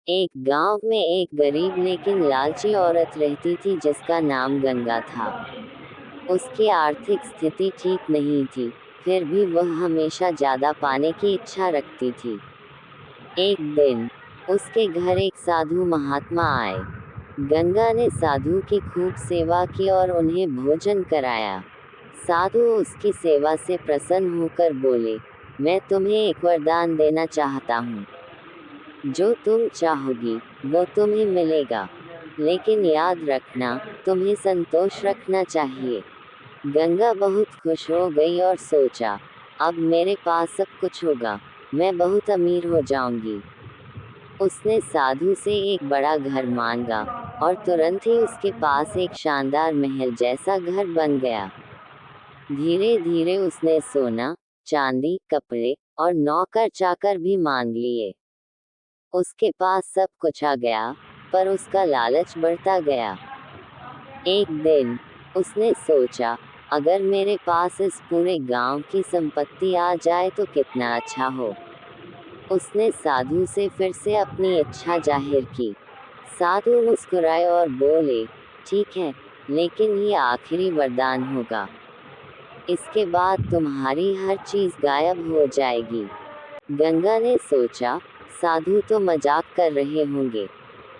एक गांव में एक गरीब लेकिन लालची औरत रहती थी जिसका नाम गंगा था। उसकी आर्थिक स्थिति ठीक नहीं थी, फिर भी वह हमेशा ज्यादा पाने की इच्छा रखती थी। एक दिन उसके घर एक साधु महात्मा आए। गंगा ने साधु की खूब सेवा की और उन्हें भोजन कराया। साधु उसकी सेवा से प्रसन्न होकर बोले, मैं तुम्हें एक वरदान देना चाहता हूँ। जो तुम चाहोगी वो तुम्हें मिलेगा, लेकिन याद रखना, तुम्हें संतोष रखना चाहिए। गंगा बहुत खुश हो गई और सोचा, अब मेरे पास सब कुछ होगा, मैं बहुत अमीर हो जाऊंगी। उसने साधु से एक बड़ा घर मांगा और तुरंत ही उसके पास एक शानदार महल जैसा घर बन गया। धीरे धीरे उसने सोना, चांदी, कपड़े और नौकर चाकर भी मांग लिए। उसके पास सब कुछ आ गया, पर उसका लालच बढ़ता गया। एक दिन उसने सोचा, अगर मेरे पास इस पूरे गांव की संपत्ति आ जाए तो कितना अच्छा हो। उसने साधु से फिर से अपनी इच्छा जाहिर की। साधु मुस्कुराए और बोले, ठीक है, लेकिन ये आखिरी वरदान होगा। इसके बाद तुम्हारी हर चीज गायब हो जाएगी। गंगा ने सोचा, साधु तो मजाक कर रहे होंगे।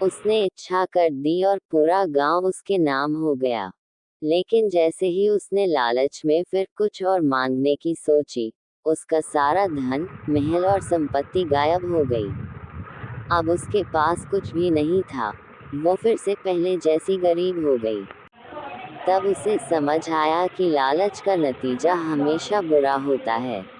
उसने इच्छा कर दी और पूरा गांव उसके नाम हो गया। लेकिन जैसे ही उसने लालच में फिर कुछ और मांगने की सोची, उसका सारा धन, महल और संपत्ति गायब हो गई। अब उसके पास कुछ भी नहीं था। वो फिर से पहले जैसी गरीब हो गई। तब उसे समझ आया कि लालच का नतीजा हमेशा बुरा होता है।